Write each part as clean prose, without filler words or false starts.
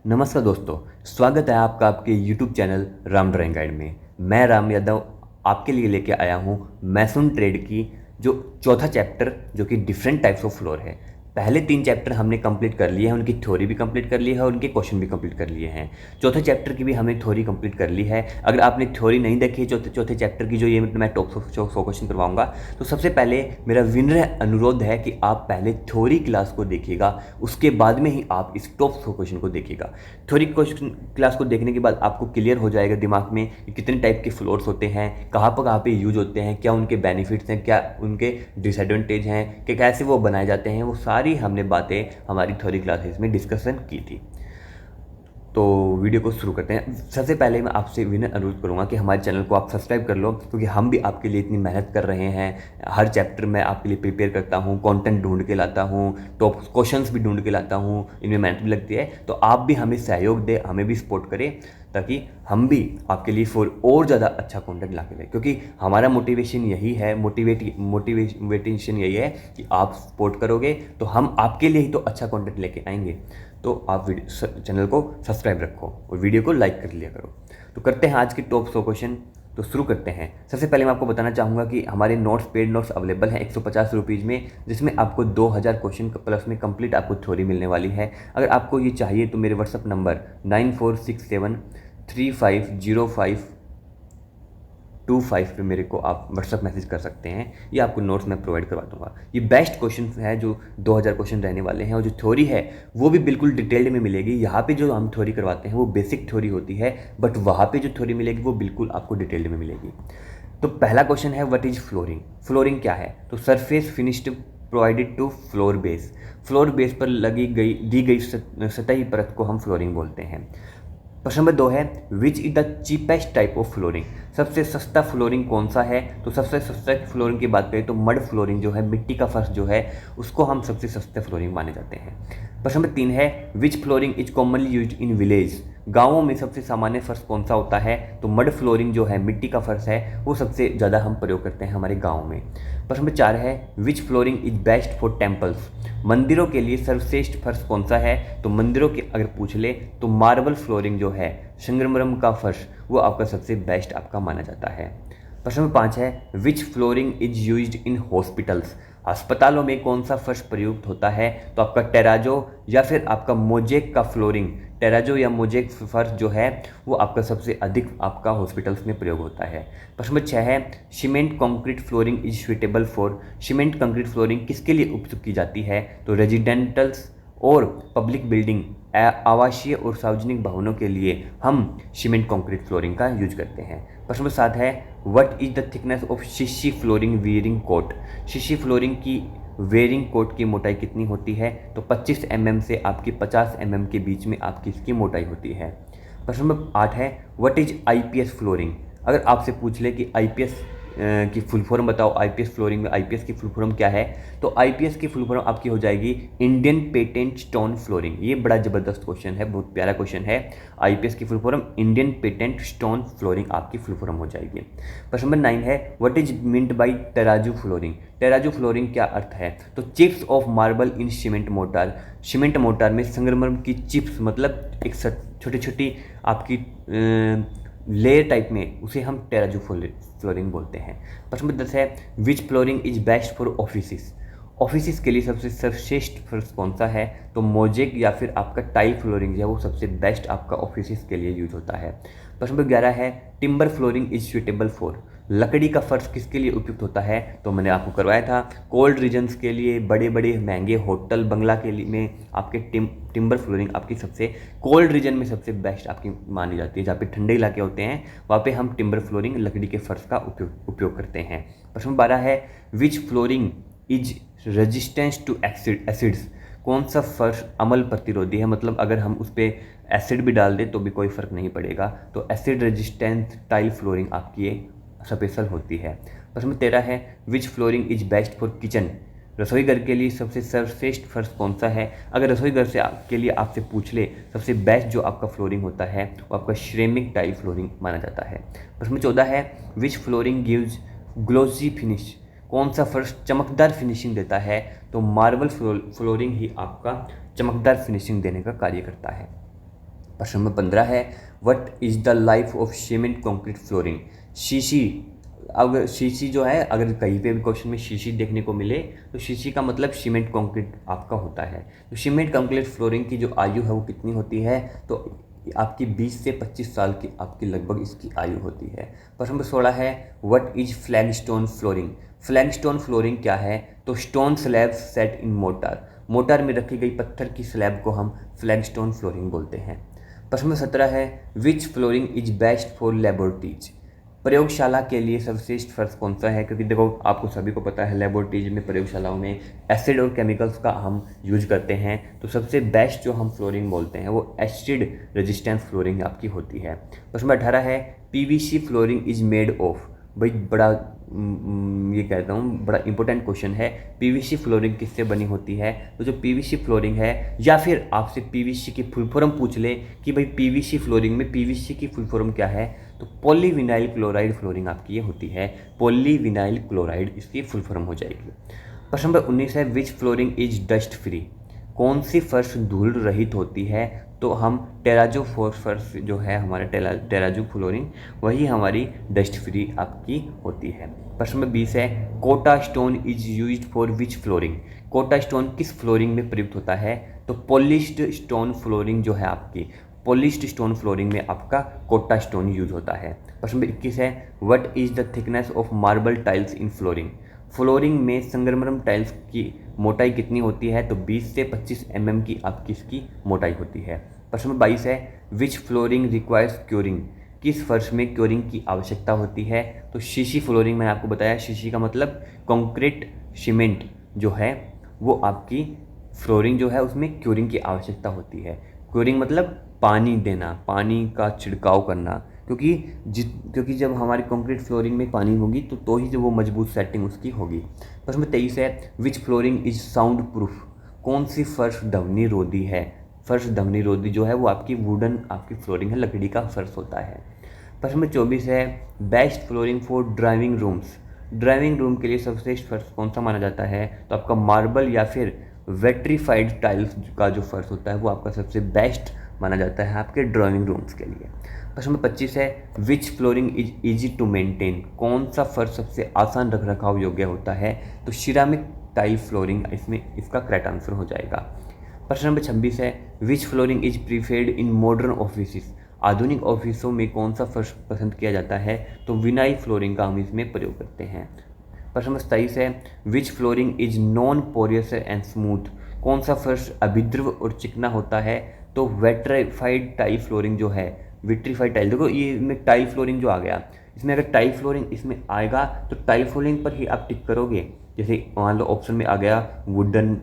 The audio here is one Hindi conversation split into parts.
नमस्कार दोस्तों, स्वागत है आपका आपके YouTube channel Ram drawing guide में। मैं राम यादव आपके लिए लेके आया हूँ मैसून ट्रेड की जो चौथा चैप्टर जो कि डिफरेंट टाइप्स ऑफ फ्लोर है। पहले 3 चैप्टर हमने कंप्लीट कर लिए हैं, उनकी थ्योरी भी कंप्लीट कर ली है और उनके क्वेश्चन भी कंप्लीट कर लिए हैं। चौथे चैप्टर की भी हमने थ्योरी कंप्लीट कर ली है। अगर आपने थ्योरी नहीं देखी है चौथे चैप्टर की, जो ये मैं टॉप 100 क्वेश्चन करवाऊंगा, तो सबसे पहले मेरा विनम्र अनुरोध है कि आप पहले थ्योरी क्लास को देखिएगा, उसके बाद में ही आप इस टॉप 100 क्वेश्चन को देखिएगा। थ्योरी क्वेश्चन क्लास को देखने के बाद आपको क्लियर हो जाएगा दिमाग में कि कितने टाइप के फ्लोर्स होते हैं, कहाँ पे यूज होते हैं, क्या उनके बेनिफिट्स हैं, क्या उनके डिसएडवांटेज हैं, कि कैसे वो बनाए जाते हैं। वो सारी हमने बातें हमारी थ्योरी क्लासेस में डिस्कशन की थी। तो वीडियो को शुरू करते हैं। सबसे पहले मैं आपसे विनम्र अनुरोध करूंगा कि हमारे चैनल को आप सब्सक्राइब कर लो, क्योंकि हम भी आपके लिए इतनी मेहनत कर रहे हैं। हर चैप्टर में आपके लिए प्रिपेयर करता हूँ, कंटेंट ढूंढ के लाता हूँ, टॉप क्वेश्चंस भी ढूंढ के लाता हूँ, इनमें मेहनत भी लगती है। तो आप भी हमें सहयोग दें, हमें भी सपोर्ट करें, ताकि हम भी आपके लिए और ज़्यादा अच्छा कंटेंट ला के दें। क्योंकि हमारा मोटिवेशन यही है, मोटिवेशन यही है कि आप सपोर्ट करोगे तो हम आपके लिए ही तो अच्छा कंटेंट लेके आएंगे। तो आप चैनल को सब्सक्राइब रखो और वीडियो को लाइक कर लिया करो। तो करते हैं आज के टॉप 100 क्वेश्चन। तो शुरू करते हैं। सबसे पहले मैं आपको बताना चाहूँगा कि हमारे नोट्स, पेड नोट्स अवेलेबल हैं 150 रुपीज़ में, जिसमें आपको 2000 क्वेश्चन प्लस में कंप्लीट आपको थ्योरी मिलने वाली है। अगर आपको ये चाहिए तो मेरे व्हाट्सअप नंबर 9467350525 पे मेरे को आप व्हाट्सअप मैसेज कर सकते हैं। ये आपको नोट्स मैं प्रोवाइड करवा दूंगा। ये बेस्ट क्वेश्चन है जो 2000 क्वेश्चन रहने वाले हैं, और जो थ्योरी है वो भी बिल्कुल डिटेल्ड में मिलेगी। यहाँ पे जो हम थ्योरी करवाते हैं वो बेसिक थ्योरी होती है, बट वहाँ पे जो थ्योरी मिलेगी वो बिल्कुल आपको डिटेल्ड में मिलेगी। तो पहला क्वेश्चन है, व्हाट इज फ्लोरिंग। फ्लोरिंग क्या है? तो surface finished provided to floor base. Floor base पर दी गई सतही परत को हम फ्लोरिंग बोलते हैं। प्रश्न नंबर 2 है, which is the cheapest type of flooring. सबसे सस्ता फ्लोरिंग कौन सा है? तो सबसे सस्ता फ्लोरिंग की बात करें तो मड फ्लोरिंग जो है, मिट्टी का फर्श जो है, उसको हम सबसे सस्ते फ्लोरिंग माने जाते हैं। प्रश्न नंबर 3 है, which flooring is commonly used in village. गाँवों में सबसे सामान्य फर्श कौन सा होता है? तो मड फ्लोरिंग जो है, मिट्टी का फर्श है, वो सबसे ज़्यादा हम प्रयोग करते हैं हमारे गाँव में। प्रश्न नंबर 4 है, which flooring is best for temples. मंदिरों के लिए सर्वश्रेष्ठ फर्श कौन सा है? तो मंदिरों के अगर पूछ ले तो मार्बल फ्लोरिंग जो है, संगमरमर का फर्श, वो आपका सबसे बेस्ट आपका माना जाता है। प्रश्न नंबर 5 है, which flooring is used in hospitals. अस्पतालों में कौन सा फर्श प्रयुक्त होता है? तो आपका टेराजो या फिर आपका मोजेक का फ्लोरिंग। टेराजो या मोजेक फर्श जो है वो आपका सबसे अधिक आपका हॉस्पिटल्स में प्रयोग होता है। प्रश्न नंबर 6 है, cement concrete flooring is suitable for. Cement concrete flooring किसके लिए उपयुक्त की जाती है? तो रेजिडेंटल्स और पब्लिक बिल्डिंग, आवासीय और सार्वजनिक भवनों के लिए हम सीमेंट कंक्रीट फ्लोरिंग का यूज करते हैं। प्रश्न नंबर 7 है, what is the thickness of शीशी फ्लोरिंग वेयरिंग कोट। शीशी फ्लोरिंग की वेयरिंग कोट की मोटाई कितनी होती है? तो 25 mm से आपकी 50 mm के बीच में आपकी इसकी मोटाई होती है। प्रश्न नंबर 8 है, व्हाट इज आईपीएस फ्लोरिंग। अगर आपसे पूछ ले कि आईपीएस की फुल फॉर्म बताओ, आईपीएस फ्लोरिंग में आईपीएस की फुल फॉर्म क्या है? तो आईपीएस की फुल फॉर्म आपकी हो जाएगी इंडियन पेटेंट स्टोन फ्लोरिंग। ये बड़ा ज़बरदस्त क्वेश्चन है, बहुत प्यारा क्वेश्चन है। आईपीएस की full form Indian patent stone flooring आपकी फुल फॉर्म हो जाएगी। प्रश्न नंबर 9 है, what is meant by terrazzo flooring. Terrazzo flooring क्या अर्थ है? तो chips of marble in cement mortar. Cement mortar में संगमरमर की चिप्स, मतलब एक छोटी छोटी आपकी लेयर टाइप में, उसे हम टेराजू फ्लोरिंग बोलते हैं। प्रश्न नंबर 10 है, which flooring is best for office. Office के लिए सबसे सर्वश्रेष्ठ फर्श कौन सा है? तो मोजेक या फिर आपका टाइल फ्लोरिंग जो है वो सबसे बेस्ट आपका ऑफिस के लिए यूज होता है। प्रश्न नंबर 11 है, timber flooring is suitable for. लकड़ी का फर्श किसके लिए उपयुक्त होता है? तो मैंने आपको करवाया था, कोल्ड रीजन्स के लिए, बड़े बड़े महंगे होटल बंगला के लिए में आपके टिम्बर फ्लोरिंग आपकी सबसे कोल्ड रीजन में सबसे बेस्ट आपकी मानी जाती है। जहाँ पे ठंडे इलाके होते हैं वहाँ पे हम टिम्बर फ्लोरिंग, लकड़ी के फर्श का उपयोग करते हैं। प्रश्न 12 है, which flooring is resistance to acids. कौन सा फर्श अम्ल प्रतिरोधी है? मतलब अगर हम उस पर एसिड भी डाल दें तो भी कोई फर्क नहीं पड़ेगा। तो एसिड रेजिस्टेंस टाइल फ्लोरिंग आपकी ये स्पेशल होती है। प्रश्न 13 है, which flooring is best for kitchen. रसोई घर के लिए सबसे सर्वश्रेष्ठ फर्श कौन सा है? अगर रसोई घर से के लिए आपसे पूछ ले, सबसे बेस्ट जो आपका फ्लोरिंग होता है वो आपका श्रेमिक टाइल फ्लोरिंग माना जाता है। प्रश्न 14 है, which flooring gives glossy finish. कौन सा फर्श चमकदार फिनिशिंग देता है? तो मार्बल फ्लोरिंग ही आपका चमकदार फिनिशिंग देने का कार्य करता है। प्रश्न नंबर 15 है, what is the life of cement concrete flooring. शीशी, अगर शीशी जो है, अगर कहीं पे भी क्वेश्चन में शीशी देखने को मिले तो शीशी का मतलब सीमेंट कंक्रीट आपका होता है। तो सीमेंट कंक्रीट फ्लोरिंग की जो आयु है वो कितनी होती है, तो आपकी 20 से 25 साल की आपकी लगभग इसकी आयु होती है। प्रश्न नंबर 16 है, what is flagstone flooring. Flagstone flooring क्या है, तो स्टोन स्लैब सेट इन मोर्टार, मोर्टार में रखी गई पत्थर की स्लैब को हम फ्लैगस्टोन फ्लोरिंग बोलते हैं। प्रश्न नंबर 17 है, which flooring is best for laboratories. प्रयोगशाला के लिए सर्वश्रेष्ठ फर्श कौन सा है, क्योंकि देखो आपको सभी को पता है लेबोरेटरीज में, प्रयोगशालाओं में एसिड और केमिकल्स का हम यूज करते हैं, तो सबसे बेस्ट जो हम फ्लोरिंग बोलते हैं वो एसिड रेजिस्टेंस फ्लोरिंग आपकी होती है। प्रश्न नंबर 18 है, PVC flooring is made of. भाई बड़ा ये कहता हूँ बड़ा इंपॉर्टेंट क्वेश्चन है, पीवीसी फ्लोरिंग किससे बनी होती है। तो जो पीवीसी फ्लोरिंग है, या फिर आपसे पीवीसी की फुल फॉर्म पूछ ले कि भाई पीवीसी फ्लोरिंग में पीवीसी की फुल फॉर्म क्या है, तो पॉलीविनाइल क्लोराइड फ्लोरिंग आपकी ये होती है, पॉलीविनाइल क्लोराइड इसकी फुल फॉर्म हो जाएगी। प्रश्न नंबर 19 है, which flooring is dust free. कौन सी फर्श धूल रहित होती है, तो हम टेराजो फर्श जो है हमारा टेराजो फ्लोरिंग, वही हमारी डस्ट फ्री आपकी होती है। प्रश्न नंबर 20 है, Kota stone is used for which flooring. Kota stone किस फ्लोरिंग में प्रयुक्त होता है, तो पॉलिश्ड स्टोन फ्लोरिंग जो है आपकी, पॉलिश्ड स्टोन फ्लोरिंग में आपका कोटा स्टोन यूज होता है। प्रश्न नंबर 21 है, what is the thickness of marble tiles in flooring. Flooring में संगमरमर टाइल्स की मोटाई कितनी होती है, तो 20 से 25 mm की आपकी इसकी मोटाई होती है। प्रश्न नंबर 22 है, विच फ्लोरिंग रिक्वायर्स क्योरिंग। किस फर्श में क्योरिंग की आवश्यकता होती है, तो शीशी फ्लोरिंग, मैंने आपको बताया शीशी का मतलब कंक्रीट सीमेंट जो है वो आपकी फ्लोरिंग जो है उसमें क्योरिंग की आवश्यकता होती है। क्योरिंग मतलब पानी देना, पानी का छिड़काव करना, क्योंकि जब हमारी कंक्रीट फ्लोरिंग में पानी होगी तो ही जो वो मजबूत सेटिंग उसकी होगी। प्रश्न नंबर 23 है, which flooring is sound proof. कौन सी फर्श ध्वनि रोधी है। फर्श ध्वनि रोधी जो है वो आपकी वुडन आपकी फ्लोरिंग है, लकड़ी का फर्श होता है। प्रश्न नंबर 24 है, best flooring for driving rooms. Driving room के लिए सर्वश्रेष्ठ फर्श कौन सा माना जाता है, तो आपका मार्बल या फिर वेट्रीफाइड टाइल्स का जो फर्श होता है वो आपका सबसे बेस्ट माना जाता है आपके ड्राइविंग रूम्स के लिए। प्रश्न नंबर 25 है, which flooring is easy to maintain. कौन सा फर्श सबसे आसान रख रखाव योग्य होता है, तो सिरामिक टाइल फ्लोरिंग इसमें इसका करेक्ट आंसर हो जाएगा। प्रश्न नंबर 26 है, which flooring is preferred in modern office. आधुनिक ऑफिसों में कौन सा फर्श पसंद किया जाता है, तो विनाइल फ्लोरिंग का हम इसमें प्रयोग करते हैं। प्रश्न नंबर 27 है, which flooring is non porous and smooth. कौन सा फर्श अभिद्रव और चिकना होता है, तो वेट्रीफाइड टाइल फ्लोरिंग जो है, विट्रीफाइड टाइल, देखो ये इसमें टाइल फ्लोरिंग जो आ गया, इसमें अगर टाइल फ्लोरिंग इसमें आएगा तो टाइल फ्लोरिंग पर ही आप टिक करोगे। जैसे मान लो ऑप्शन में आ गया wooden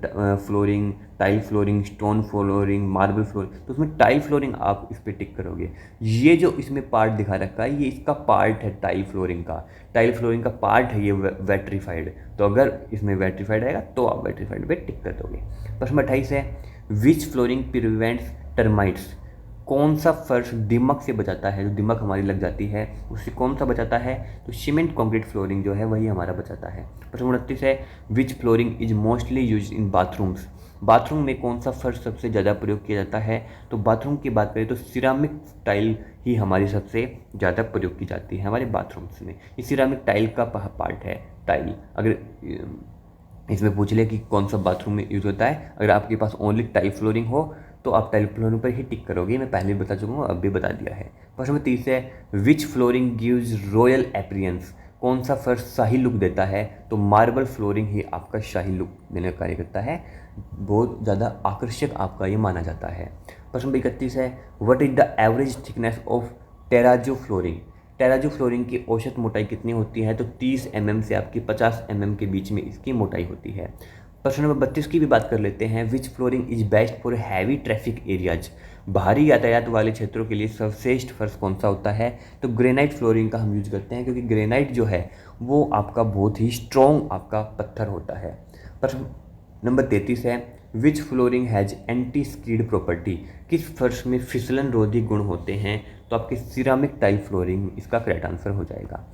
flooring, tile flooring, stone flooring, marble flooring, तो उसमें टाइल फ्लोरिंग आप इस पर टिक करोगे। ये जो इसमें पार्ट दिखा रखा है ये इसका पार्ट है टाइल फ्लोरिंग का, टाइल फ्लोरिंग का पार्ट है ये वेट्रीफाइड, तो अगर इसमें वेट्रीफाइड आएगा तो आप वेट्रीफाइड पे टिक कर दोगे। प्रश्न 28 है, विच फ्लोरिंग प्रिवेंट्स टर्माइट्स। कौन सा फर्श दीमक से बचाता है, जो दीमक हमारी लग जाती है उससे कौन सा बचाता है, तो सीमेंट कंक्रीट फ्लोरिंग जो है वही हमारा बचाता है। प्रश्न 29 है, which flooring is mostly use in bathrooms. Bathroom में कौन सा फर्श सबसे ज़्यादा प्रयोग किया जाता है, तो बाथरूम की बात करें तो सिरामिक टाइल ही हमारी सबसे ज़्यादा प्रयोग की जाती है हमारे बाथरूम्स में। ये सिरामिक टाइल का पार्ट है टाइल। अगर इसमें पूछ ले कि कौन सा बाथरूम में यूज होता है, अगर आपके पास ओनली टाइल फ्लोरिंग हो तो आप टाइल फ्लोरिंग पर ही टिक करोगे, मैं पहले भी बता चुका हूँ अब भी बता दिया है। प्रश्न नंबर 30 है, which flooring gives royal appearance. कौन सा फर्श शाही लुक देता है, तो मार्बल फ्लोरिंग ही आपका शाही लुक देने का कार्य करता है, बहुत ज़्यादा आकर्षक आपका ये माना जाता है। प्रश्न नंबर 31 है, what is the average thickness of terrazzo flooring. Terrazzo flooring की औसत मोटाई कितनी होती है, तो 30 mm से आपकी 50 mm के बीच में इसकी मोटाई होती है। प्रश्न नंबर 32 की भी बात कर लेते हैं, which flooring is best for heavy traffic areas. भारी यातायात वाले क्षेत्रों के लिए सर्वश्रेष्ठ फर्श कौन सा होता है, तो ग्रेनाइट फ्लोरिंग का हम यूज करते हैं, क्योंकि ग्रेनाइट जो है वो आपका बहुत ही स्ट्रॉन्ग आपका पत्थर होता है। प्रश्न नंबर 33 है, which flooring has anti skid property. किस फर्श में फिसलन रोधी गुण होते हैं, तो आपकी सिरामिक टाइल फ्लोरिंग इसका करेक्ट आंसर हो जाएगा।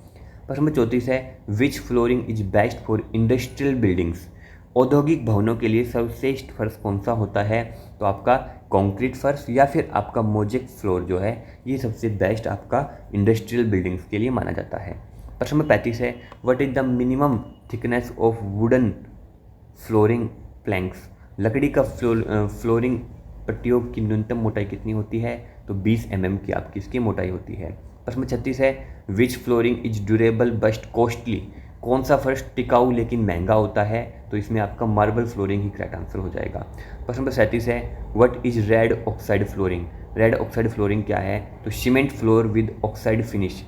प्रश्न नंबर 34 है, which flooring is best for industrial buildings. औद्योगिक भवनों के लिए सर्वश्रेष्ठ फर्श कौन सा होता है? तो आपका कंक्रीट फर्श या फिर आपका मोजेक फ्लोर जो है ये सबसे बेस्ट आपका इंडस्ट्रियल बिल्डिंग्स के लिए माना जाता है। प्रश्न नंबर 35 है, what is the minimum thickness of wooden flooring planks? लकड़ी का फ्लोरिंग पट्टियों की न्यूनतम मोटाई कितनी होती है? तो 20 mm की आपकी इसकी मोटाई होती है। प्रश्न नंबर 36 है, which flooring is durable but costly? कौन सा फर्श टिकाऊ लेकिन महंगा होता है? तो इसमें आपका मार्बल फ्लोरिंग ही करेक्ट आंसर हो जाएगा। प्रश्न नंबर 37 है, what is red oxide flooring? Red oxide flooring क्या है? तो cement floor with oxide finish,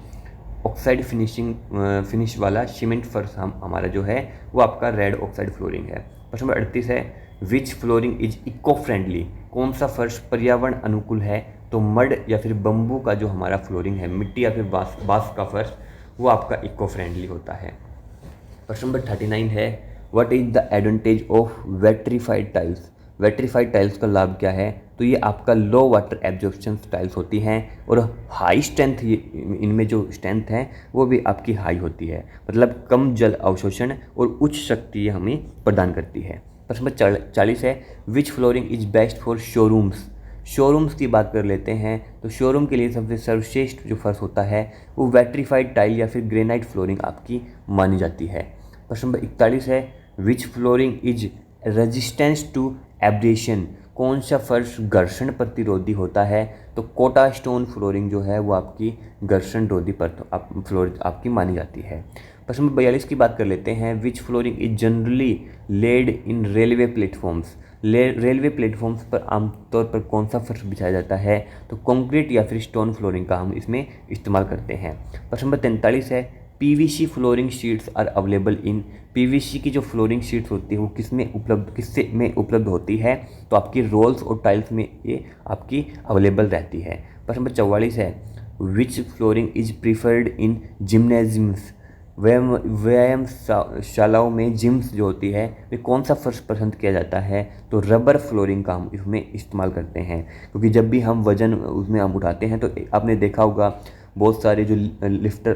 oxide finish वाला सीमेंट फर्श हमारा जो है वो आपका रेड ऑक्साइड फ्लोरिंग है। प्रश्न नंबर 38 है, which flooring is eco friendly? कौन सा फर्श पर्यावरण अनुकूल है? तो मड या फिर बम्बू का जो हमारा फ्लोरिंग है, मिट्टी या फिर बांस का फर्श, वो आपका इको फ्रेंडली होता है। प्रश्न नंबर 39 है, what is the advantage of vitrified tiles? Vitrified tiles का लाभ क्या है? तो ये आपका लो वाटर एब्जॉर्प्शन टाइल्स होती हैं और हाई स्ट्रेंथ, ये इनमें जो स्ट्रेंथ है वो भी आपकी हाई होती है, मतलब कम जल अवशोषण और उच्च शक्ति हमें प्रदान करती है। प्रश्न नंबर 40 है, which flooring is best for showrooms? Showrooms की बात कर लेते हैं तो शोरूम के लिए सबसे सर्वश्रेष्ठ जो फर्श होता है वो वेट्रीफाइड टाइल या फिर ग्रेनाइट फ्लोरिंग आपकी मानी जाती है। प्रश्न नंबर 41 है, which flooring is resistance to abrasion? कौन सा फर्श घर्षण प्रतिरोधी होता है? तो कोटा स्टोन फ्लोरिंग जो है वो आपकी घर्षण रोधी फ्लोर आपकी मानी जाती है। प्रश्न नंबर 42 की बात कर लेते हैं, which flooring is generally laid in railway platforms? Railway platforms पर आमतौर पर कौन सा फर्श बिछाया जाता है? तो कंक्रीट या फिर स्टोन फ्लोरिंग का हम इसमें इस्तेमाल करते हैं। प्रश्न नंबर 43 है, PVC flooring sheets are available in? PVC की जो फ्लोरिंग शीट्स होती है वो किससे में उपलब्ध होती है? तो आपकी रोल्स और टाइल्स में ये आपकी अवेलेबल रहती है। प्रश्न नंबर 44 है, विच फ्लोरिंग इज प्रीफर्ड इन जिम्नेजियम्स? व्यायाम शालाओं में जिम्स जो होती है वे कौन सा फर्श पसंद किया जाता है? तो रबर फ्लोरिंग का हम इसमें इस्तेमाल करते हैं, क्योंकि जब भी हम वज़न उसमें हम उठाते हैं तो आपने देखा होगा बहुत सारे जो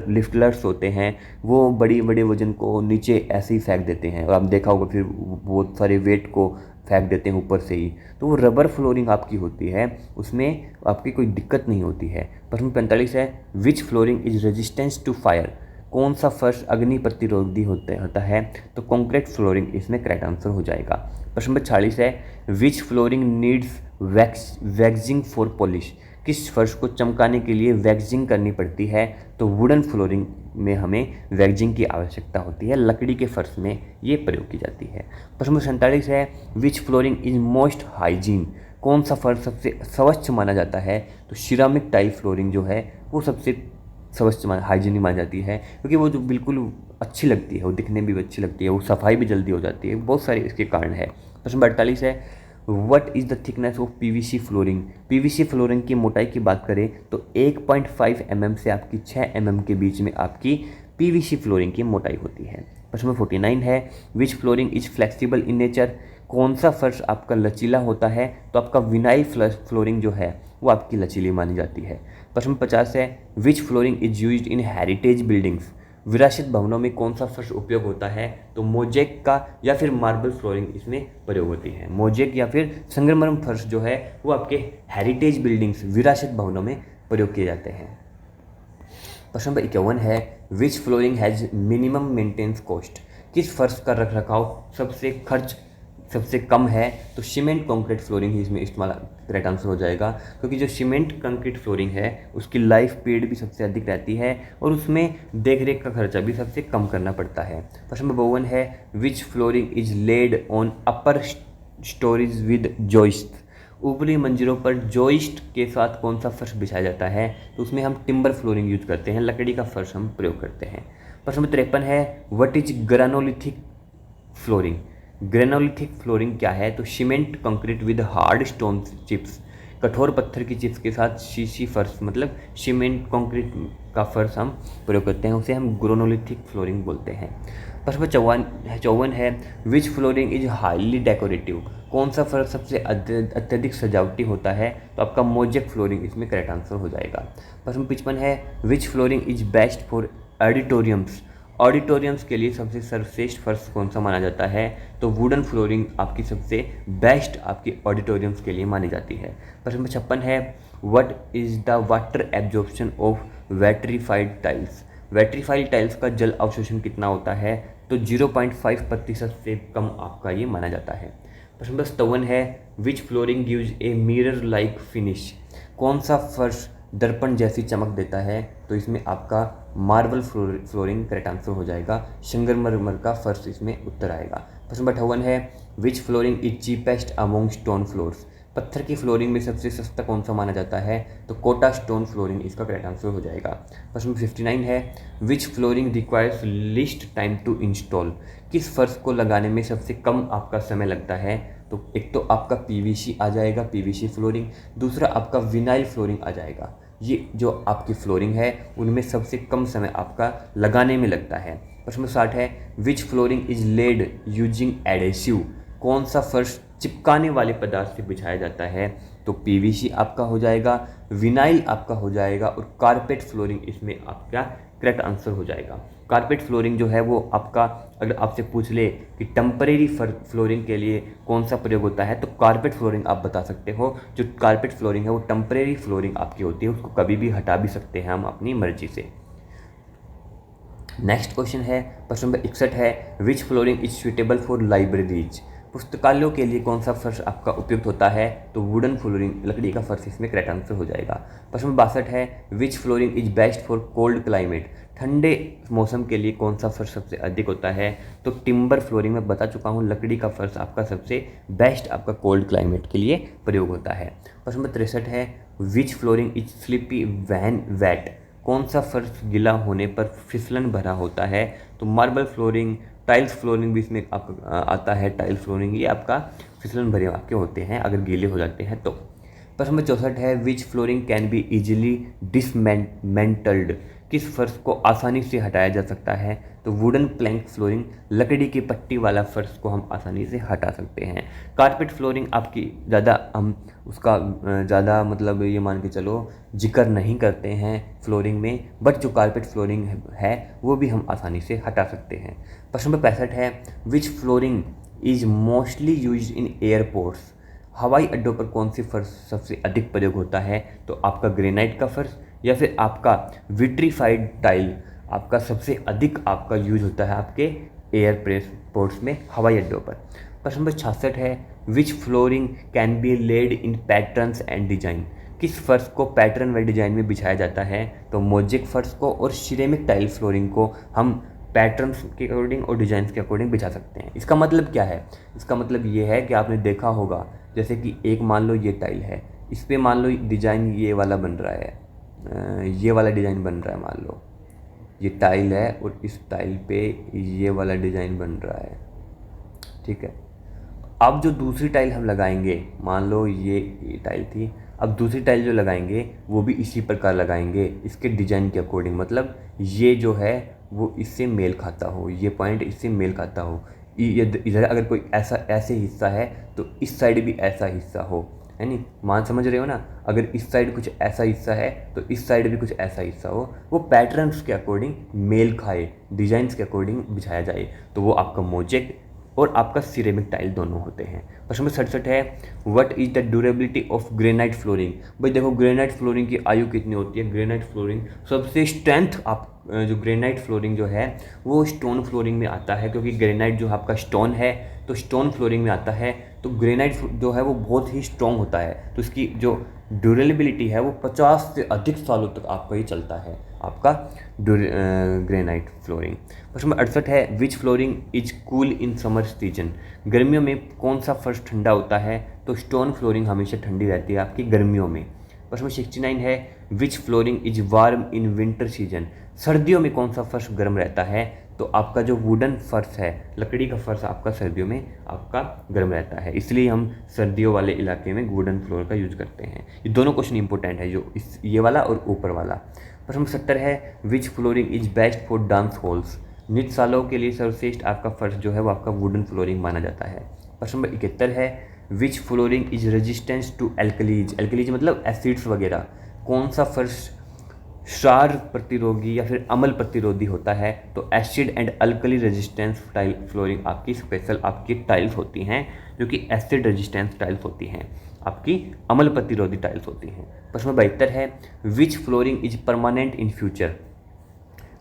लिफ्टलर्स होते हैं वो बड़ी बड़े वज़न को नीचे ऐसे ही फेंक देते हैं, और आपने देखा होगा फिर बहुत सारे वेट को फेंक देते हैं ऊपर से ही, तो वो रबर फ्लोरिंग आपकी होती है, उसमें आपकी कोई दिक्कत नहीं होती है। प्रश्न 45 है, which flooring is resistance to fire? कौन सा फर्श अग्नि प्रतिरोधी होता है? तो कंक्रीट फ्लोरिंग इसमें करेक्ट आंसर हो जाएगा। प्रश्न नंबर 46 है, which flooring needs waxing for polish? किस फर्श को चमकाने के लिए वैक्सिंग करनी पड़ती है? तो वुडन फ्लोरिंग में हमें वैक्सिंग की आवश्यकता होती है, लकड़ी के फर्श में ये प्रयोग की जाती है। प्रश्न नंबर 47 है, which flooring is most hygiene? कौन सा फर्श सबसे स्वच्छ माना जाता है? तो सिरामिक टाइल फ्लोरिंग जो है वो सबसे स्वच्छ हाइजीनिक मानी जाती है, क्योंकि वो जो बिल्कुल अच्छी लगती है, वो दिखने में भी अच्छी लगती है, वो सफाई भी जल्दी हो जाती है, बहुत सारे इसके कारण है। प्रश्न 48 है, what is the thickness of PVC flooring? PVC flooring की मोटाई की बात करें तो 1.5 mm से आपकी 6 mm के बीच में आपकी पीवीसी फ्लोरिंग की मोटाई होती है। प्रश्न नंबर 49 है, which flooring is flexible in nature? कौन सा फर्श आपका लचीला होता है? तो आपका विनाइल फ्लोरिंग जो है वो आपकी लचीली मानी जाती है। प्रश्न 50 है, which flooring is used in heritage buildings? विरासत भवनों में कौन सा फर्श उपयोग होता है? तो मोजेक का या फिर मार्बल फ्लोरिंग इसमें प्रयोग होती है। मोजेक या फिर संगमरमर फर्श जो है वो आपके हेरिटेज बिल्डिंग्स, विरासत भवनों में प्रयोग किए जाते हैं। प्रश्न नंबर 51 है, which flooring has minimum maintenance cost? किस फर्श का रखरखाव सबसे कम है? तो सीमेंट कंक्रीट फ्लोरिंग ही इसमें इस्तेमाल करेक्ट आंसर हो जाएगा, क्योंकि जो सीमेंट कंक्रीट फ्लोरिंग है उसकी लाइफ पीरियड भी सबसे अधिक रहती है और उसमें देखरेख का खर्चा भी सबसे कम करना पड़ता है। प्रश्न नंबर 52 है, which flooring is laid on upper stories with joist? ऊपरी मंजिलों पर जॉइस्ट के साथ कौन सा फर्श बिछाया जाता है? तो उसमें हम टिम्बर फ्लोरिंग यूज करते हैं, लकड़ी का फर्श हम प्रयोग करते हैं। प्रश्न नंबर 53 है, व्हाट इज ग्रेनोलिथिक फ्लोरिंग? ग्रेनोलिथिक फ्लोरिंग क्या है? तो cement concrete with hard stone chips, कठोर पत्थर की चिप्स के साथ शीशी फर्श, मतलब सीमेंट कंक्रीट का फर्श हम प्रयोग करते हैं, उसे हम ग्रेनोलिथिक फ्लोरिंग बोलते हैं। प्रश्न 54 है, which flooring is highly decorative? कौन सा फर्श सबसे अत्यधिक सजावटी होता है? तो आपका मोजेक फ्लोरिंग इसमें करेक्ट आंसर हो जाएगा। प्रश्न 55 है, which flooring is best for auditoriums? Auditoriums के लिए सबसे सर्वश्रेष्ठ फर्श कौन सा माना जाता है? तो वुडन फ्लोरिंग आपकी सबसे बेस्ट आपकी ऑडिटोरियम्स के लिए मानी जाती है। प्रश्न नंबर 56 है, what is the water absorption of vitrified tiles? Vitrified tiles का जल अवशोषण कितना होता है? तो 0.5% से कम आपका ये माना जाता है। प्रश्न नंबर 57 है, which flooring gives a mirror like finish? कौन सा फर्श दर्पण जैसी चमक देता है? तो इसमें आपका मार्बल फ्लोरिंग करेक्ट आंसर हो जाएगा। संगमरमर का फर्श इसमें उत्तर आएगा। प्रश्न नंबर 58 है, which flooring is cheapest among stone floors? पत्थर की फ्लोरिंग में सबसे सस्ता कौन सा माना जाता है? तो कोटा स्टोन फ्लोरिंग इसका करेक्ट आंसर हो जाएगा। प्रश्न नंबर 59 है, which flooring requires least time to install? किस फर्श को लगाने में सबसे कम आपका समय लगता है? तो एक तो आपका पीवीसी आ जाएगा, पीवीसी फ्लोरिंग, दूसरा आपका विनाइल फ्लोरिंग आ जाएगा। ये जो आपकी फ्लोरिंग है उनमें सबसे कम समय आपका लगाने में लगता है। प्रश्न नंबर 60 है, which flooring is laid using adhesive? कौन सा फर्श चिपकाने वाले पदार्थ से बिछाया जाता है? तो पीवीसी आपका हो जाएगा, विनाइल आपका हो जाएगा और कारपेट फ्लोरिंग इसमें आपका करेक्ट आंसर हो जाएगा। कारपेट फ्लोरिंग जो है वो आपका, अगर आपसे पूछ ले कि टेम्परेरी फ्लोरिंग के लिए कौन सा प्रयोग होता है, तो कारपेट फ्लोरिंग आप बता सकते हो। जो कारपेट फ्लोरिंग है वो टेम्परेरी फ्लोरिंग आपकी होती है, उसको कभी भी हटा भी सकते हैं हम अपनी मर्जी से। नेक्स्ट क्वेश्चन है, प्रश्न नंबर 61 है, which flooring is suitable for libraries? पुस्तकालयों के लिए कौन सा फर्श आपका उपयुक्त होता है? तो वुडन फ्लोरिंग, लकड़ी का फर्श इसमें करेक्ट आंसर हो जाएगा। प्रश्न नंबर 62 है, which flooring is best for cold climate? ठंडे मौसम के लिए कौन सा फर्श सबसे अधिक होता है? तो टिम्बर फ्लोरिंग में बता चुका हूँ, लकड़ी का फर्श आपका सबसे बेस्ट आपका कोल्ड क्लाइमेट के लिए प्रयोग होता है। प्रश्न नंबर 63 है, which flooring is slippy when wet? कौन सा फर्श गीला होने पर फिसलन भरा होता है? तो मार्बल फ्लोरिंग, टाइल्स फ्लोरिंग भी इसमें आपका आता है, टाइल्स फ्लोरिंग ये आपका फिसलन भरे आपके होते हैं अगर गीले हो जाते हैं तो। प्रश्न नंबर 64 है, which flooring can be easily dismantled? किस फर्श को आसानी से हटाया जा सकता है? तो वुडन प्लैंक फ्लोरिंग, लकड़ी की पट्टी वाला फर्श को हम आसानी से हटा सकते हैं। कारपेट फ्लोरिंग आपकी ज़्यादा हम उसका ज़्यादा मतलब ये मान के चलो जिक्र नहीं करते हैं फ्लोरिंग में, बट जो कारपेट फ्लोरिंग है वो भी हम आसानी से हटा सकते हैं। प्रश्न नंबर 65 है, which flooring is mostly use in airports? हवाई अड्डों पर कौन सी फर्श सबसे अधिक प्रयोग होता है? तो आपका ग्रेनाइट का फर्श या फिर आपका विट्रीफाइड टाइल आपका सबसे अधिक आपका यूज होता है आपके एयरपोर्ट्स में, हवाई अड्डों पर। प्रश्न नंबर 66 है, which flooring can be laid in patterns and design? किस फर्श को पैटर्न व डिजाइन में बिछाया जाता है? तो मोजेक फर्श को और सिरेमिक टाइल फ्लोरिंग को हम पैटर्न्स के अकॉर्डिंग और डिजाइन के अकॉर्डिंग बिछा सकते हैं। इसका मतलब क्या है? इसका मतलब ये है कि आपने देखा होगा, जैसे कि एक मान लो ये टाइल है, इस पर मान लो डिज़ाइन ये वाला बन रहा है, ये वाला डिज़ाइन बन रहा है, मान लो ये टाइल है और इस टाइल पे ये वाला डिज़ाइन बन रहा है, ठीक है। अब जो दूसरी टाइल हम लगाएंगे, मान लो ये टाइल थी, अब दूसरी टाइल जो लगाएंगे वो भी इसी प्रकार लगाएंगे इसके डिज़ाइन के अकॉर्डिंग, मतलब ये जो है वो इससे मेल खाता हो, ये पॉइंट इससे मेल खाता हो, इधर अगर कोई ऐसे हिस्सा है तो इस साइड भी ऐसा हिस्सा हो, है नहीं, मान समझ रहे हो ना। अगर इस साइड कुछ ऐसा हिस्सा है तो इस साइड भी कुछ ऐसा हिस्सा हो, वो पैटर्न्स के अकॉर्डिंग मेल खाए, डिज़ाइंस के अकॉर्डिंग बिछाया जाए, तो वो आपका मोजेक और आपका सिरेमिक टाइल दोनों होते हैं। प्रश्न नंबर 67 है, what is the durability of granite flooring? भाई देखो ग्रेनाइट फ्लोरिंग की आयु कितनी होती है? ग्रेनाइट फ्लोरिंग सबसे स्ट्रेंथ आप जो ग्रेनाइट फ्लोरिंग जो है वो स्टोन फ्लोरिंग में आता है, क्योंकि ग्रेनाइट जो आपका स्टोन है तो स्टोन फ्लोरिंग में आता है, तो ग्रेनाइट जो है वो बहुत ही स्ट्रॉन्ग होता है, तो इसकी जो ड्यूरेबिलिटी है वो 50 से अधिक सालों तक आपका ही चलता है आपका ग्रेनाइट फ्लोरिंग। प्रश्न नंबर 68 है, which flooring is cool in summer season? गर्मियों में कौन सा फर्श ठंडा होता है? तो स्टोन फ्लोरिंग हमेशा ठंडी रहती है आपकी गर्मियों में। प्रश्न नंबर 69 है, which flooring is warm in winter season? सर्दियों में कौन सा फर्श गर्म रहता है? तो आपका जो वुडन फर्श है, लकड़ी का फर्श आपका सर्दियों में आपका गर्म रहता है, इसलिए हम सर्दियों वाले इलाके में वुडन फ्लोर का यूज करते हैं। ये दोनों क्वेश्चन इंपॉर्टेंट है, जो ये वाला और ऊपर वाला। प्रश्न नंबर 70 है, which flooring is best for dance halls? नृत्यशालाओं के लिए सर्वश्रेष्ठ आपका फर्श जो है वो आपका वुडन फ्लोरिंग माना जाता है। प्रश्न नंबर 71 है, which flooring is resistance to alkalis? Alkalis मतलब एसिड्स वगैरह, कौन सा फर्श क्षार प्रतिरोधी या फिर अम्ल प्रतिरोधी होता है, तो acid and alkali resistance tile flooring आपकी स्पेशल आपकी टाइल्स होती हैं, जो कि एसिड रेजिस्टेंस टाइल्स होती हैं, आपकी अम्ल प्रतिरोधी टाइल्स होती हैं। प्रश्न 72 है, which flooring is permanent in future?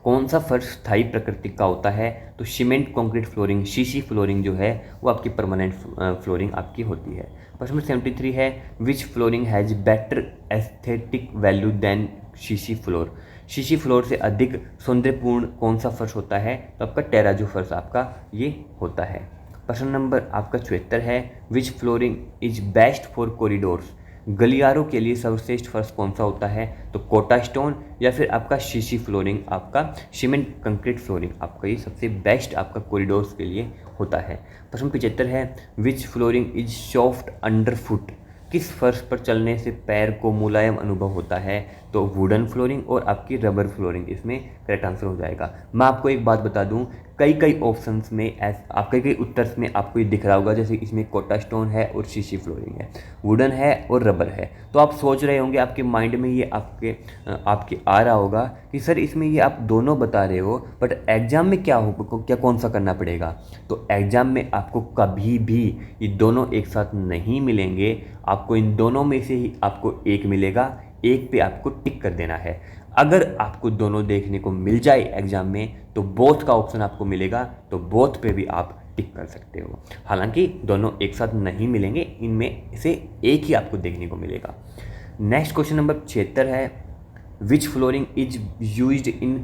कौन सा फर्श स्थायी प्रकृति का होता है? तो cement concrete flooring, CC flooring जो है वो आपकी परमानेंट फ्लोरिंग आपकी होती है। प्रश्न 73 है, which flooring has better aesthetic value than CC floor? CC floor से अधिक सौंदर्यपूर्ण कौन सा फर्श होता है? तो आपका टेराजो फर्श आपका ये होता है। प्रश्न नंबर आपका 74 है, which flooring is best for corridors? गलियारों के लिए सर्वश्रेष्ठ फर्श कौन सा होता है? तो कोटा स्टोन या फिर आपका सीसी फ्लोरिंग, आपका सीमेंट कंक्रीट फ्लोरिंग आपका ये सबसे बेस्ट आपका कॉरिडोर्स के लिए होता है। प्रश्न 75 है, which flooring is soft under foot? किस फर्श पर चलने से पैर को मुलायम अनुभव होता है? तो वुडन फ्लोरिंग और आपकी रबर फ्लोरिंग इसमें करेक्ट आंसर हो जाएगा। मैं आपको एक बात बता दूं, कई ऑप्शंस में आप कई उत्तर में आपको ये दिख रहा होगा, जैसे इसमें कोटा स्टोन है और सीसी फ्लोरिंग है, वुडन है और रबर है। तो आप सोच रहे होंगे, आपके माइंड में ये आपके आ रहा होगा कि सर इसमें ये आप दोनों बता रहे हो, बट एग्ज़ाम में क्या कौन सा करना पड़ेगा? तो एग्ज़ाम में आपको कभी भी ये दोनों एक साथ नहीं मिलेंगे, आपको इन दोनों में से ही आपको एक मिलेगा, एक पे आपको टिक कर देना है। अगर आपको दोनों देखने को मिल जाए एग्जाम में, तो बोथ का ऑप्शन आपको मिलेगा, तो बोथ पे भी आप टिक कर सकते हो। हालांकि दोनों एक साथ नहीं मिलेंगे, इनमें से एक ही आपको देखने को मिलेगा। नेक्स्ट क्वेश्चन नंबर 76 है, which flooring is used in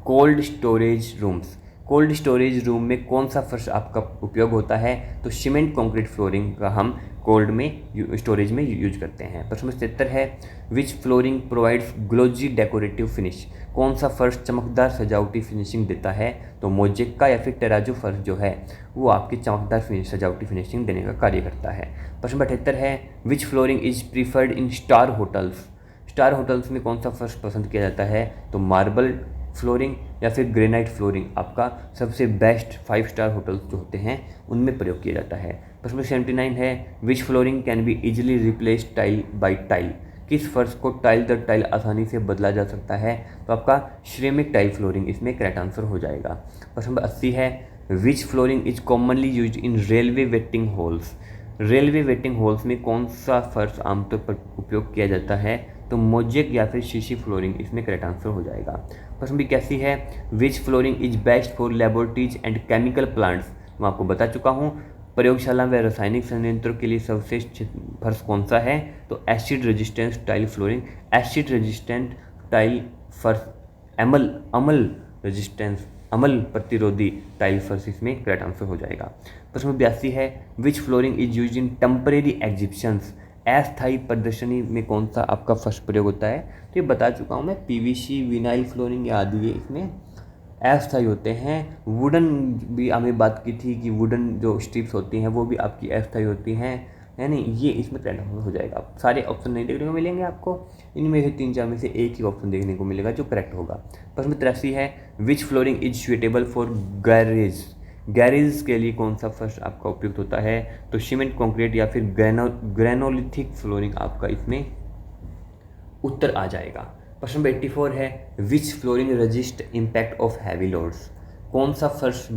cold storage rooms? Cold storage room में कौन सा फर्श आपका उपयोग होता है? तो सीमेंट कंक्रीट फ्लोरिंग का हम कोल्ड में स्टोरेज में यूज करते हैं। प्रश्न 77 है, which flooring provides ग्लोजी decorative finish? कौन सा फर्श चमकदार सजावटी फिनिशिंग देता है? तो मोजेक्का या फिर टेराजो फर्श जो है वो आपकी चमकदार सजावटी फिनिशिंग देने का कार्य करता है। प्रश्न 78 है, which flooring is preferred in star hotels? Star hotels में कौन सा फर्श पसंद किया जाता है? तो मार्बल फ्लोरिंग या फिर ग्रेनाइट फ्लोरिंग आपका सबसे बेस्ट 5 स्टार होटल्स जो होते हैं उनमें प्रयोग किया जाता है। प्रश्न 79 है, which flooring can be easily replace tile by tile? किस फर्श को टाइल दर टाइल आसानी से बदला जा सकता है? तो आपका श्रेमिक टाइल फ्लोरिंग इसमें करेक्ट आंसर हो जाएगा। प्रश्न नंबर 80 है, which flooring is commonly use in railway waiting halls? Railway waiting halls में कौन सा फर्श आमतौर पर उपयोग किया जाता है? तो मोजेक या फिर सीसी फ्लोरिंग इसमें करेक्ट आंसर हो जाएगा। प्रश्न भी कैसी है, which flooring is best for laboratories and chemical plants? मैं आपको बता चुका हूँ, प्रयोगशाला व रासायनिक संयंत्रों के लिए सर्वश्रेष्ठ फर्श कौन सा है? तो acid resistance tile flooring, acid resistant tile फर्श, अम्ल रेजिस्टेंस अम्ल प्रतिरोधी टाइल फर्श इसमें करेक्ट आंसर हो जाएगा। प्रश्न 82 है, which flooring is use in temporary exhibitions? अस्थायी प्रदर्शनी में कौन सा आपका फर्श प्रयोग होता है? तो ये बता चुका हूँ मैं, पीवीसी, विनाइल फ्लोरिंग या आदि ये इसमें अस्थायी होते हैं। वुडन भी हमें बात की थी कि वुडन जो स्ट्रिप्स होती हैं वो भी आपकी अस्थायी होती हैं, है नहीं, ये इसमें करेक्ट हो जाएगा। सारे ऑप्शन नहीं देखने को मिलेंगे आपको, इनमें से 3-4 में से एक ही ऑप्शन देखने को मिलेगा जो करेक्ट होगा। प्रश्न 83 है, which flooring is suitable for garage? Garage के लिए कौन सा फर्श आपका उपयुक्त होता है? तो सीमेंट कंक्रीट या फिर ग्रेनोलिथिक फ्लोरिंग आपका इसमें उत्तर आ जाएगा। प्रश्न 84 है, which flooring resist impact of heavy loads? कौन सा फर्श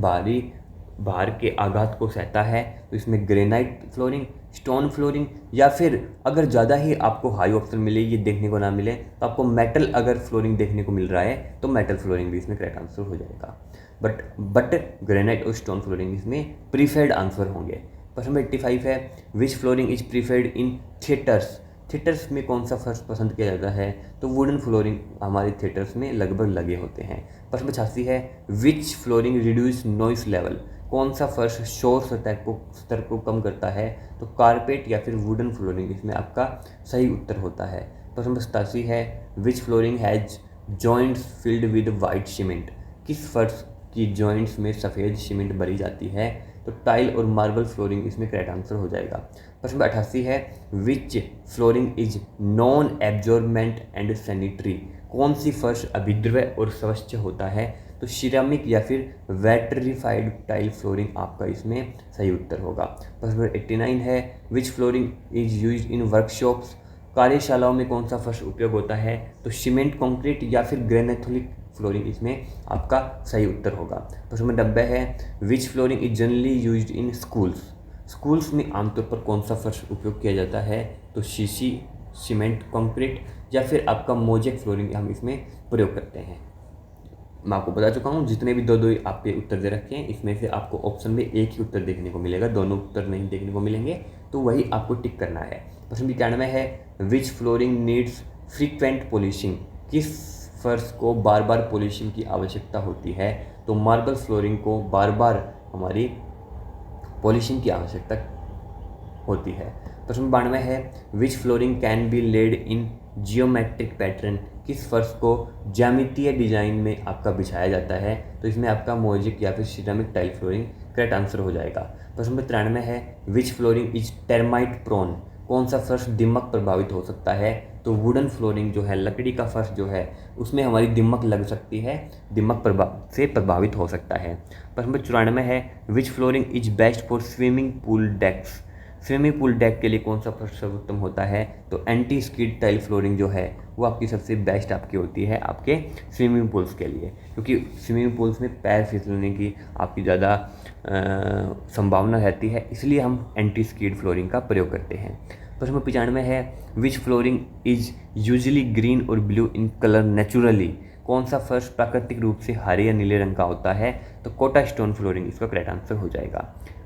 भार के आघात को सहता है? तो इसमें ग्रेनाइट फ्लोरिंग, स्टोन फ्लोरिंग, या फिर अगर ज़्यादा ही आपको हाई ऑप्शन मिले, ये देखने को ना मिले, तो आपको मेटल अगर फ्लोरिंग देखने को मिल रहा है तो मेटल फ्लोरिंग भी इसमें करेक्ट आंसर हो जाएगा। बट ग्रेनाइट और स्टोन फ्लोरिंग इसमें प्रीफर्ड आंसर होंगे। प्रश्न 85 है, which flooring is preferred in theatres? Theatres में कौन सा फर्श पसंद किया जाता है? तो वुडन फ्लोरिंग हमारे थिएटर्स में लगभग लगे होते हैं। प्रश्न 86 है, which flooring reduce noise level? कौन सा फर्श शोर स्तर को कम करता है? तो कारपेट या फिर वुडन फ्लोरिंग इसमें आपका सही उत्तर होता है। प्रश्न 87 है, which flooring has joints filled with white cement? किस फर्श की जॉइंट्स में सफ़ेद सीमेंट भरी जाती है? तो टाइल और मार्बल फ्लोरिंग इसमें करेक्ट आंसर हो जाएगा। प्रश्न 88 है, which flooring is non absorbent and sanitary? कौन सी फर्श अभिद्रव्य और स्वच्छ होता है? तो सिरामिक या फिर वेट्रिफाइड टाइल फ्लोरिंग आपका इसमें सही उत्तर होगा। प्रश्न 89 है, which flooring is used in workshops? कार्यशालाओं में कौन सा फर्श उपयोग होता है? तो सीमेंट कंक्रीट या फिर ग्रेनाइथोलिक फ्लोरिंग इसमें आपका सही उत्तर होगा। प्रश्न नंबर 90 है which flooring is generally used in schools? Schools में आमतौर पर कौन सा फर्श उपयोग किया जाता है? तो शीशी, सीमेंट कंक्रीट या फिर आपका मोजेक फ्लोरिंग हम इसमें प्रयोग करते हैं। मैं आपको बता चुका हूँ जितने भी दो आपके उत्तर दे रखे हैं इसमें से आपको ऑप्शन में एक ही उत्तर देखने को मिलेगा, दोनों उत्तर नहीं देखने को मिलेंगे, तो वही आपको टिक करना है। प्रश्न 91 है which flooring needs frequent polishing? किस फर्श को बार बार पॉलिशिंग की आवश्यकता होती है? तो मार्बल फ्लोरिंग को बार बार हमारी पॉलिशिंग की आवश्यकता होती है। प्रश्न 92 है which flooring can be laid in geometric pattern? किस फर्श को ज्यामितीय डिजाइन में आपका बिछाया जाता है? तो इसमें आपका मोजेक या फिर ceramic tile flooring correct answer हो जाएगा। प्रश्न नंबर 93 है which flooring is termite prone? कौन सा फर्श दीमक प्रभावित हो सकता है? तो वुडन फ्लोरिंग जो है, लकड़ी का फर्श जो है उसमें हमारी दीमक लग सकती है, दीमक से प्रभावित हो सकता है। प्रश्न नंबर 94 है which flooring is best for swimming pool decks? Swimming pool deck के लिए कौन सा फर्श सर्वोत्तम होता है? तो एंटी स्किड टाइल फ्लोरिंग जो है वो आपकी सबसे बेस्ट आपकी होती है आपके स्विमिंग पूल्स के लिए, क्योंकि स्विमिंग पूल्स में पैर फिसलने की आपकी ज़्यादा संभावना रहती है, इसलिए हम एंटी स्किड फ्लोरिंग का प्रयोग करते हैं। प्रश्न 95 है which flooring is usually green और ब्लू इन कलर नेचुरली? कौन सा फर्श प्राकृतिक रूप से हरे या नीले रंग का होता है? तो कोटा स्टोन फ्लोरिंग इसका करेक्ट आंसर हो जाएगा।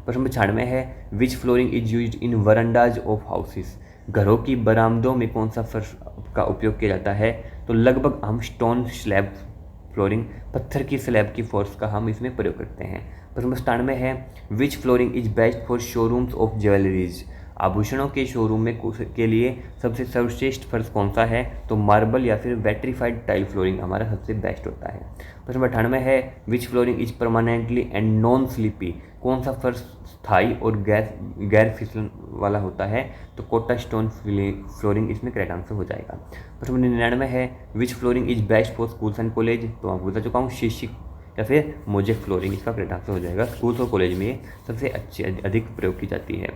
प्रश्न 96 है which flooring is used in verandas of houses? घरों की बरामदों में कौन सा फर्श का उपयोग किया जाता है? तो लगभग हम स्टोन स्लैब फ्लोरिंग, पत्थर की स्लैब की फोर्स का हम इसमें प्रयोग करते हैं। प्रश्न 97 है which flooring is best for showrooms of jewelleries? आभूषणों के शोरूम में के लिए सबसे सर्वश्रेष्ठ फर्श कौन सा है? तो मार्बल या फिर वेट्रीफाइड टाइल फ्लोरिंग हमारा सबसे बेस्ट होता है। प्रश्न 98 है which flooring is permanently and non slippy? कौन सा फर्श स्थायी और गैर फिसलन वाला होता है? तो कोटा स्टोन फ्लोरिंग इसमें करेक्ट आंसर हो जाएगा। प्रश्न 99 है which flooring is best for schools and college? तो आपको बता चुका हूँ, शीशी या फिर मोजेक फ्लोरिंग इसका करेक्ट आंसर हो जाएगा। स्कूल्स और कॉलेज में सबसे अधिक प्रयोग की जाती है,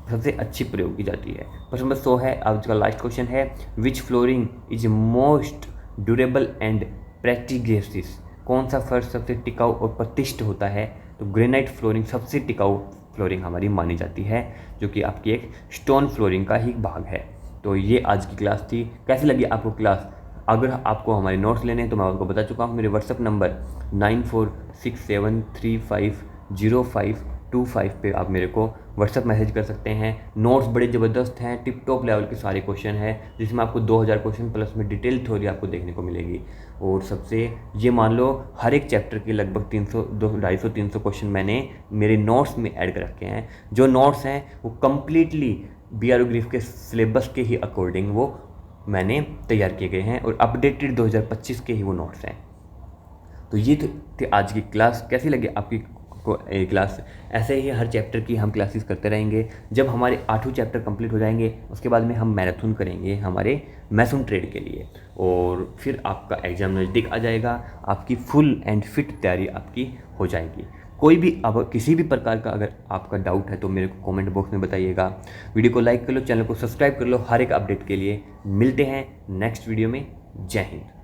सबसे अच्छी प्रयोग की जाती है। प्रश्न नंबर 100 है आज का लास्ट क्वेश्चन है which flooring is most durable and prestigious? कौन सा फर्श सबसे टिकाऊ और प्रतिष्ठित होता है? तो ग्रेनाइट फ्लोरिंग सबसे टिकाऊ फ्लोरिंग हमारी मानी जाती है, जो कि आपकी एक स्टोन फ्लोरिंग का ही भाग है। तो ये आज की क्लास थी। कैसी लगी आपको क्लास? अगर आपको हमारे नोट्स लेने हैं तो मैं आपको बता चुका हूँ, मेरे व्हाट्सअप नंबर 9467350525 पे आप मेरे को व्हाट्सअप मैसेज कर सकते हैं। नोट्स बड़े ज़बरदस्त हैं, टिप टॉप लेवल के सारे क्वेश्चन हैं, जिसमें आपको 2000 क्वेश्चन प्लस में डिटेल थ्योरी आपको देखने को मिलेगी। और सबसे ये मान लो हर एक चैप्टर के लगभग 250-300 क्वेश्चन मैंने मेरे नोट्स में ऐड कर रखे हैं। जो नोट्स हैं वो कम्प्लीटली BRO ग्रीफ के सिलेबस के ही अकॉर्डिंग वो मैंने तैयार किए गए हैं और अपडेटेड 2025 के ही वो नोट्स हैं। तो ये थी आज की क्लास। कैसी लगी आपकी क्लास? ऐसे ही हर चैप्टर की हम क्लासेस करते रहेंगे। जब हमारे 8 चैप्टर कंप्लीट हो जाएंगे उसके बाद में हम मैराथन करेंगे हमारे मैसून ट्रेड के लिए, और फिर आपका एग्ज़ाम नज़दीक आ जाएगा, आपकी फुल एंड फिट तैयारी आपकी हो जाएगी। कोई भी अब किसी भी प्रकार का अगर आपका डाउट है तो मेरे को कमेंट बॉक्स में बताइएगा। वीडियो को लाइक कर लो, चैनल को सब्सक्राइब कर लो हर एक अपडेट के लिए। मिलते हैं नेक्स्ट वीडियो में। जय हिंद।